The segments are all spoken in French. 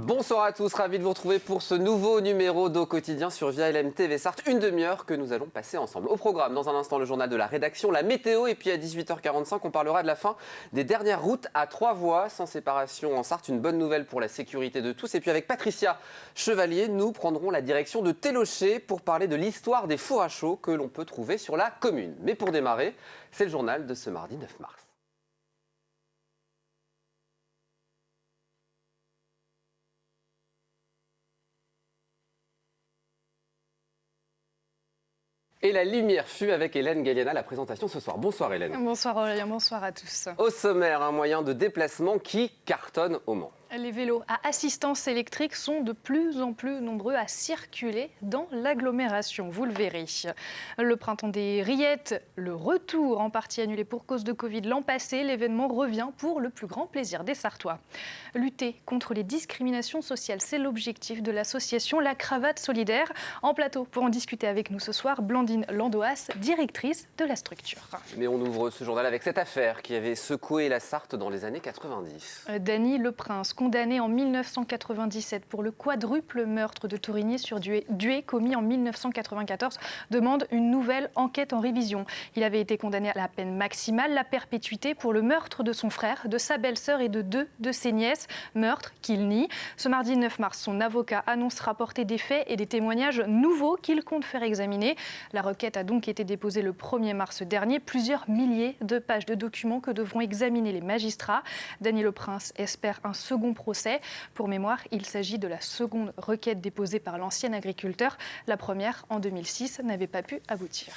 Bonsoir à tous, ravi de vous retrouver pour ce nouveau numéro d'Au Quotidien sur Via LM TV Sarthe. Une demi-heure que nous allons passer ensemble. Au programme, dans un instant, le journal de la rédaction, la météo, et puis à 18h45, on parlera de la fin des dernières routes à 3 voies sans séparation en Sarthe. Une bonne nouvelle pour la sécurité de tous. Et puis avec Patricia Chevalier, nous prendrons la direction de Télocher pour parler de l'histoire des fours à chaux que l'on peut trouver sur la commune. Mais pour démarrer, c'est le journal de ce mardi 9 mars. Et la lumière fut avec Hélène Galliana, la présentation ce soir. Bonsoir Hélène. Bonsoir Aurélien, bonsoir à tous. Au sommaire, un moyen de déplacement qui cartonne au Mans. Les vélos à assistance électrique sont de plus en plus nombreux à circuler dans l'agglomération, vous le verrez. Le printemps des rillettes, le retour en partie annulé pour cause de Covid l'an passé, l'événement revient pour le plus grand plaisir des Sartois. Lutter contre les discriminations sociales, c'est l'objectif de l'association La Cravate Solidaire. En plateau, pour en discuter avec nous ce soir, Blandine Landoas, directrice de la structure. Mais on ouvre ce journal avec cette affaire qui avait secoué la Sarthe dans les années 90. Dany Leprince, condamné en 1997 pour le quadruple meurtre de Torigny sur Dué commis en 1994, demande une nouvelle enquête en révision. Il avait été condamné à la peine maximale, la perpétuité, pour le meurtre de son frère, de sa belle-sœur et de 2 de ses nièces, meurtre qu'il nie. Ce mardi 9 mars, son avocat annonce rapporter des faits et des témoignages nouveaux qu'il compte faire examiner. La requête a donc été déposée le 1er mars dernier. Plusieurs milliers de pages de documents que devront examiner les magistrats. Dany Leprince espère un second procès. Pour mémoire, il s'agit de la seconde requête déposée par l'ancien agriculteur. La première, en 2006, n'avait pas pu aboutir.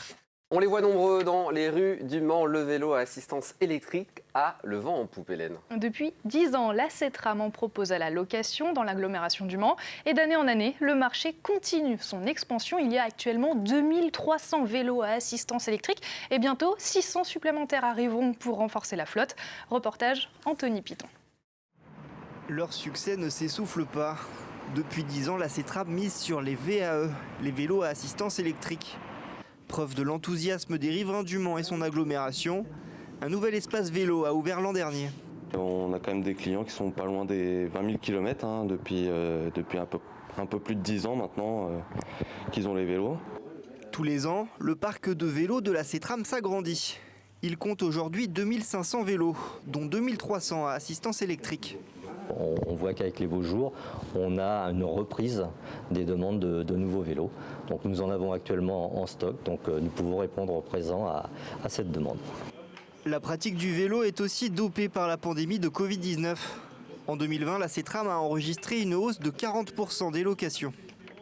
On les voit nombreux dans les rues du Mans. Le vélo à assistance électrique a le vent en poupe, Hélène. Depuis 10 ans, la CETRAM en propose à la location dans l'agglomération du Mans. Et d'année en année, le marché continue son expansion. Il y a actuellement 2300 vélos à assistance électrique. Et bientôt, 600 supplémentaires arriveront pour renforcer la flotte. Reportage Anthony Piton. Leur succès ne s'essouffle pas. Depuis 10 ans, la CETRAM mise sur les VAE, les vélos à assistance électrique. Preuve de l'enthousiasme des riverains du Mans et son agglomération, un nouvel espace vélo a ouvert l'an dernier. On a quand même des clients qui sont pas loin des 20 000 km depuis un peu plus de 10 ans maintenant qu'ils ont les vélos. Tous les ans, le parc de vélos de la CETRAM s'agrandit. Il compte aujourd'hui 2500 vélos, dont 2300 à assistance électrique. On voit qu'avec les beaux jours, on a une reprise des demandes de nouveaux vélos. Donc nous en avons actuellement en stock, donc nous pouvons répondre au présent à cette demande. La pratique du vélo est aussi dopée par la pandémie de Covid-19. En 2020, la CETRAM a enregistré une hausse de 40% des locations.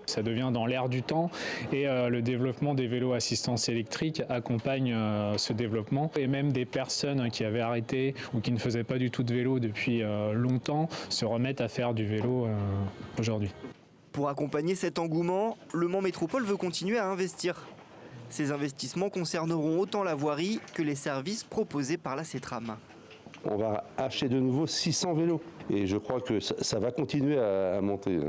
Ça devient dans l'air du temps et le développement des vélos assistance électrique accompagne ce développement. Et même des personnes qui avaient arrêté ou qui ne faisaient pas du tout de vélo depuis longtemps se remettent à faire du vélo aujourd'hui. Pour accompagner cet engouement, le Mans Métropole veut continuer à investir. Ces investissements concerneront autant la voirie que les services proposés par la CETRAM. On va acheter de nouveau 600 vélos. Et je crois que ça va continuer à monter,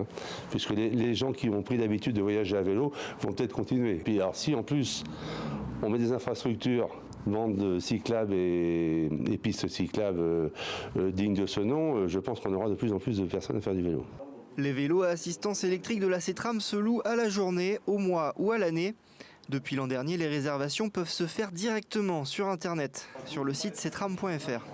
puisque les gens qui ont pris l'habitude de voyager à vélo vont peut-être continuer. Puis alors si en plus on met des infrastructures, bandes cyclables et pistes cyclables dignes de ce nom, je pense qu'on aura de plus en plus de personnes à faire du vélo. Les vélos à assistance électrique de la CETRAM se louent à la journée, au mois ou à l'année. Depuis l'an dernier, les réservations peuvent se faire directement sur Internet, sur le site cetram.fr.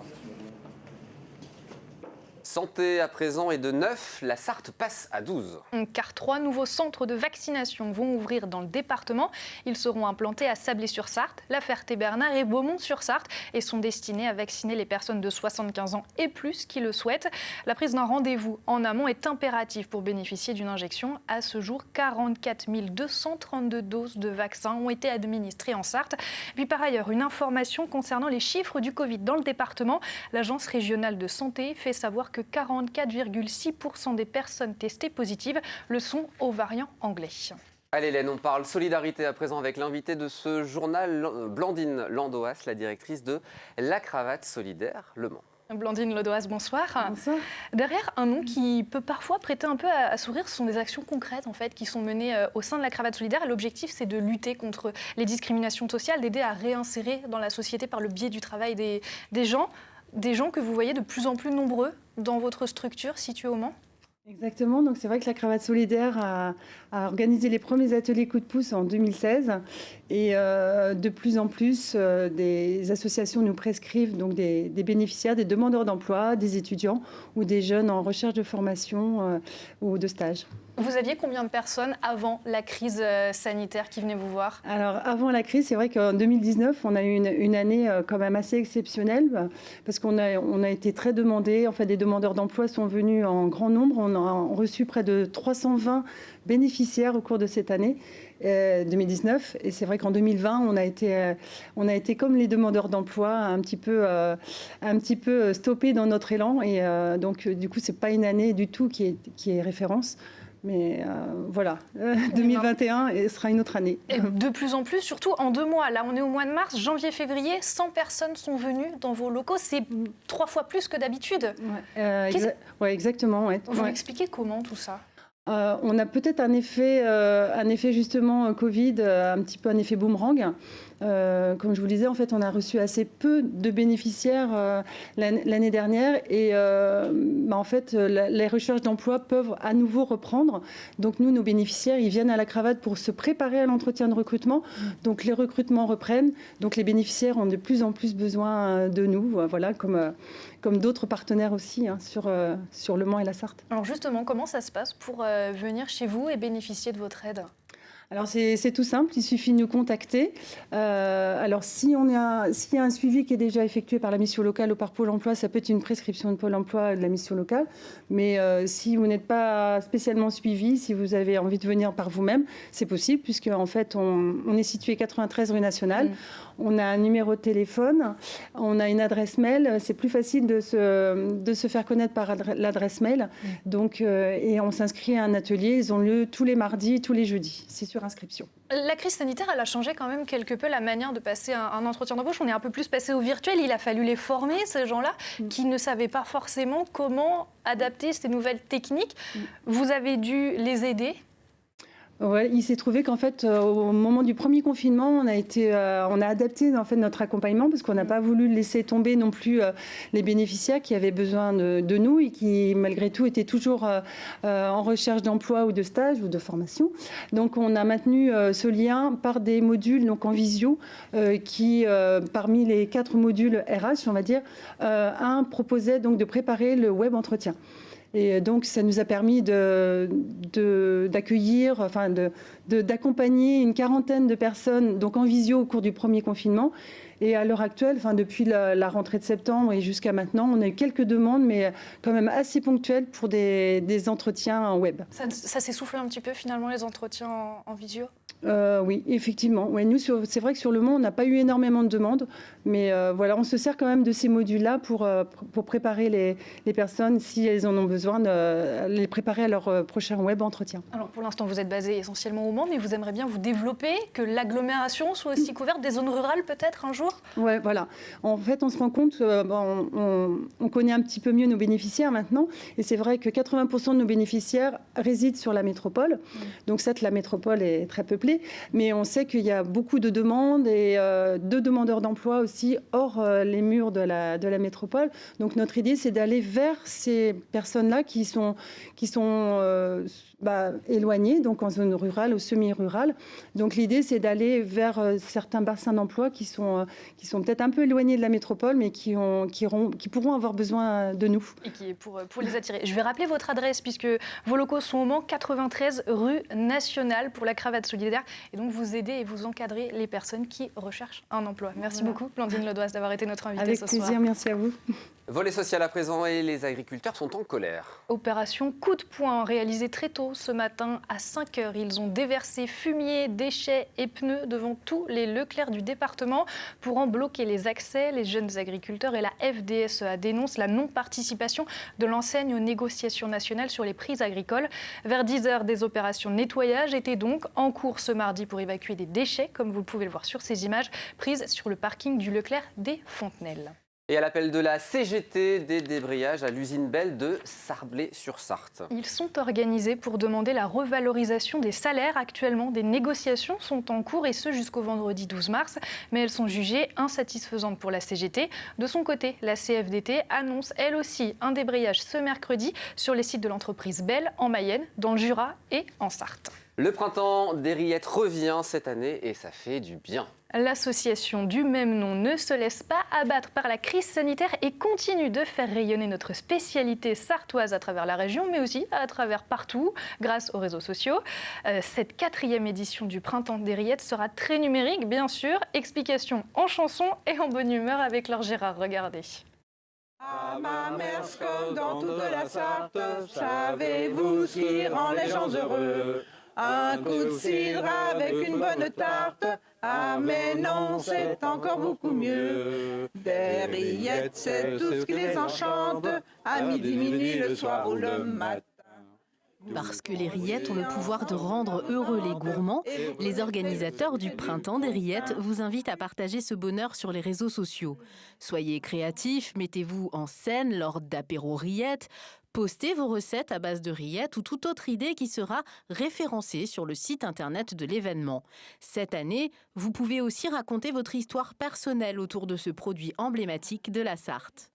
Santé à présent et de 9, la Sarthe passe à 12. Car 3 nouveaux centres de vaccination vont ouvrir dans le département. Ils seront implantés à Sablé-sur-Sarthe, La Ferté-Bernard et Beaumont-sur-Sarthe et sont destinés à vacciner les personnes de 75 ans et plus qui le souhaitent. La prise d'un rendez-vous en amont est impérative pour bénéficier d'une injection. À ce jour, 44 232 doses de vaccins ont été administrées en Sarthe. Puis par ailleurs, une information concernant les chiffres du Covid dans le département. L'Agence régionale de santé fait savoir que 44,6% des personnes testées positives le sont au variant anglais. Allez Hélène, on parle solidarité à présent avec l'invité de ce journal, Blandine Landoas, la directrice de La Cravate Solidaire, Le Mans. Blandine Landoas, bonsoir. Bonsoir. Derrière un nom qui peut parfois prêter un peu à sourire, ce sont des actions concrètes en fait, qui sont menées au sein de La Cravate Solidaire. L'objectif, c'est de lutter contre les discriminations sociales, d'aider à réinsérer dans la société par le biais du travail des gens que vous voyez de plus en plus nombreux dans votre structure située au Mans. Exactement, donc c'est vrai que la Cravate Solidaire a organisé les premiers ateliers coup de pouce en 2016 et de plus en plus des associations nous prescrivent donc des bénéficiaires, des demandeurs d'emploi, des étudiants ou des jeunes en recherche de formation ou de stage. Vous aviez combien de personnes avant la crise sanitaire qui venaient vous voir ? Alors avant la crise, c'est vrai qu'en 2019, on a eu une année quand même assez exceptionnelle parce qu'on a été très demandés. En fait, des demandeurs d'emploi sont venus en grand nombre. On a reçu près de 320 bénéficiaires au cours de cette année 2019. Et c'est vrai qu'en 2020, on a été comme les demandeurs d'emploi un petit peu stoppés dans notre élan. Et donc du coup, c'est pas une année du tout qui est référence. Mais voilà, 2021 sera une autre année. Et de plus en plus, surtout en 2 mois. Là, on est au mois de mars, janvier-février, 100 personnes sont venues dans vos locaux. C'est 3 fois plus que d'habitude. Ouais, exactement. Ouais. Vous m'expliquez comment tout ça ? On a peut-être un effet justement Covid, un petit peu un effet boomerang. Comme je vous le disais, en fait, on a reçu assez peu de bénéficiaires l'année dernière et en fait, les recherches d'emploi peuvent à nouveau reprendre. Donc nous, nos bénéficiaires, ils viennent à la Cravate pour se préparer à l'entretien de recrutement. Donc les recrutements reprennent. Donc les bénéficiaires ont de plus en plus besoin de nous, voilà, comme d'autres partenaires aussi sur Le Mans et la Sarthe. Alors justement, comment ça se passe pour venir chez vous et bénéficier de votre aide ? Alors c'est tout simple, il suffit de nous contacter. Alors s'il y a un suivi qui est déjà effectué par la mission locale ou par Pôle emploi, ça peut être une prescription de Pôle emploi et de la mission locale. Mais si vous n'êtes pas spécialement suivi, si vous avez envie de venir par vous-même, c'est possible puisque en fait on est situé 93 rue Nationale. On a un numéro de téléphone, on a une adresse mail. C'est plus facile de se faire connaître par l'adresse mail. Donc, et on s'inscrit à un atelier. Ils ont lieu tous les mardis, tous les jeudis. C'est sur inscription. La crise sanitaire, elle a changé quand même quelque peu la manière de passer un entretien d'embauche. On est un peu plus passé au virtuel. Il a fallu les former, ces gens-là, qui ne savaient pas forcément comment adapter ces nouvelles techniques. Vous avez dû les aider ? Ouais, il s'est trouvé qu'en fait, au moment du premier confinement, on a adapté en fait notre accompagnement parce qu'on n'a pas voulu laisser tomber non plus les bénéficiaires qui avaient besoin de nous et qui, malgré tout, étaient toujours en recherche d'emploi ou de stage ou de formation. Donc, on a maintenu ce lien par des modules donc en visio qui, parmi les 4 modules RH, on va dire, un proposait donc de préparer le web entretien. Et donc, ça nous a permis d'accueillir, d'accompagner une quarantaine de personnes donc en visio au cours du premier confinement. Et à l'heure actuelle, depuis la rentrée de septembre et jusqu'à maintenant, on a eu quelques demandes, mais quand même assez ponctuelles pour des entretiens web. Ça s'essouffle un petit peu finalement les entretiens en visio ? Oui, effectivement. Ouais, nous, c'est vrai que sur Le Mans, on n'a pas eu énormément de demandes, mais voilà, on se sert quand même de ces modules-là pour préparer les personnes, si elles en ont besoin, de les préparer à leur prochain web entretien. Alors pour l'instant, vous êtes basé essentiellement au Mans, mais vous aimeriez bien vous développer, que l'agglomération soit aussi couverte, des zones rurales peut-être un jour ? Oui, voilà. En fait, on se rend compte, on connaît un petit peu mieux nos bénéficiaires maintenant, et c'est vrai que 80% de nos bénéficiaires résident sur la métropole. Donc certes, la métropole est très peuplée, mais on sait qu'il y a beaucoup de demandes et de demandeurs d'emploi aussi hors les murs de la métropole. Donc notre idée, c'est d'aller vers ces personnes-là qui sont éloignées, donc en zone rurale ou semi-rurale. Donc l'idée, c'est d'aller vers certains bassins d'emploi qui sont peut-être un peu éloignés de la métropole, mais qui pourront avoir besoin de nous. Et qui est pour les attirer. Je vais rappeler votre adresse, puisque vos locaux sont au Mans, 93 rue Nationale, pour la Cravate Solidaire. Et donc, vous aidez et vous encadrez les personnes qui recherchent un emploi. Merci beaucoup, Blandine Ledoise, d'avoir été notre invitée ce soir. Avec plaisir, merci à vous. Volet social à présent et les agriculteurs sont en colère. Opération coup de poing réalisée très tôt ce matin à 5h. Ils ont déversé fumier, déchets et pneus devant tous les Leclerc du département pour en bloquer les accès. Les jeunes agriculteurs et la FDSEA dénoncent la non-participation de l'enseigne aux négociations nationales sur les prix agricoles. Vers 10h, des opérations de nettoyage étaient donc en cours ce mardi pour évacuer des déchets, comme vous pouvez le voir sur ces images prises sur le parking du Leclerc des Fontenelles. Et à l'appel de la CGT, des débrayages à l'usine Bell de Sarblay-sur-Sarthe. Ils sont organisés pour demander la revalorisation des salaires. Actuellement, des négociations sont en cours et ce jusqu'au vendredi 12 mars. Mais elles sont jugées insatisfaisantes pour la CGT. De son côté, la CFDT annonce elle aussi un débrayage ce mercredi sur les sites de l'entreprise Bell en Mayenne, dans le Jura et en Sarthe. Le printemps des rillettes revient cette année et ça fait du bien. L'association du même nom ne se laisse pas abattre par la crise sanitaire et continue de faire rayonner notre spécialité sartoise à travers la région, mais aussi à travers partout, grâce aux réseaux sociaux. Cette 4e édition du Printemps des rillettes sera très numérique, bien sûr. Explications en chanson et en bonne humeur avec leur Gérard. Regardez. À ma mère, comme dans toute la Sarthe, savez-vous ce qui rend les gens heureux? Un coup de cidre avec une bonne tarte. Ah mais non, c'est encore beaucoup mieux. Des rillettes, c'est tout ce qui les enchante. À midi, minuit, le soir ou le matin. Parce que les rillettes ont le pouvoir de rendre heureux les gourmands, les organisateurs du Printemps des rillettes vous invitent à partager ce bonheur sur les réseaux sociaux. Soyez créatifs, mettez-vous en scène lors d'apéros rillettes, postez vos recettes à base de rillettes ou toute autre idée qui sera référencée sur le site internet de l'événement. Cette année, vous pouvez aussi raconter votre histoire personnelle autour de ce produit emblématique de la Sarthe.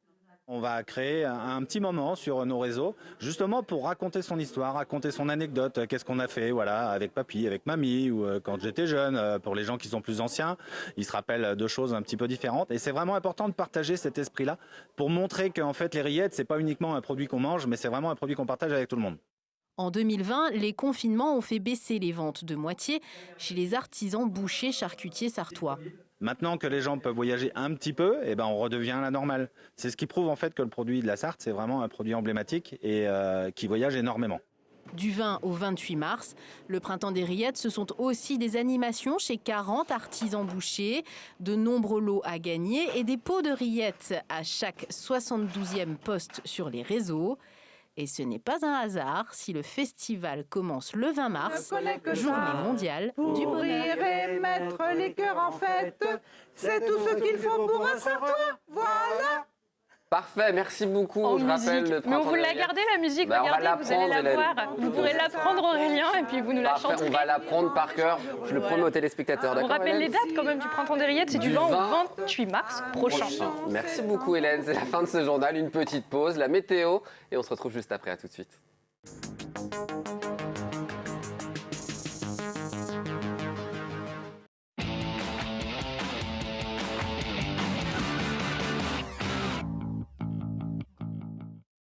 On va créer un petit moment sur nos réseaux, justement pour raconter son histoire, raconter son anecdote, qu'est-ce qu'on a fait, voilà, avec papy, avec mamie, ou quand j'étais jeune. Pour les gens qui sont plus anciens, ils se rappellent de choses un petit peu différentes. Et c'est vraiment important de partager cet esprit-là pour montrer qu'en fait les rillettes, c'est pas uniquement un produit qu'on mange, mais c'est vraiment un produit qu'on partage avec tout le monde. En 2020, les confinements ont fait baisser les ventes de moitié chez les artisans bouchers charcutiers sartois. Maintenant que les gens peuvent voyager un petit peu, eh ben on redevient à la normale. C'est ce qui prouve en fait que le produit de la Sarthe, c'est vraiment un produit emblématique et qui voyage énormément. Du 20 au 28 mars, le Printemps des rillettes, ce sont aussi des animations chez 40 artisans bouchers, de nombreux lots à gagner et des pots de rillettes à chaque 72e post sur les réseaux. Et ce n'est pas un hasard si le festival commence le 20 mars, journée mondiale du bonheur. Rire et mettre les cœurs en fête, c'est tout ce qu'il faut pour un Sartois. Voilà. Parfait, merci beaucoup. Je rappelle le Mais on vous l'a gardé la musique, regardez, vous allez la voir. Vous pourrez l'apprendre Aurélien et puis vous nous la chanterez. On va l'apprendre par cœur, je le promets aux téléspectateurs. On rappelle les dates quand même du Printemps des rillettes, c'est du 20 au 28 mars prochain. Merci beaucoup Hélène, c'est la fin de ce journal, une petite pause, la météo et on se retrouve juste après, à tout de suite.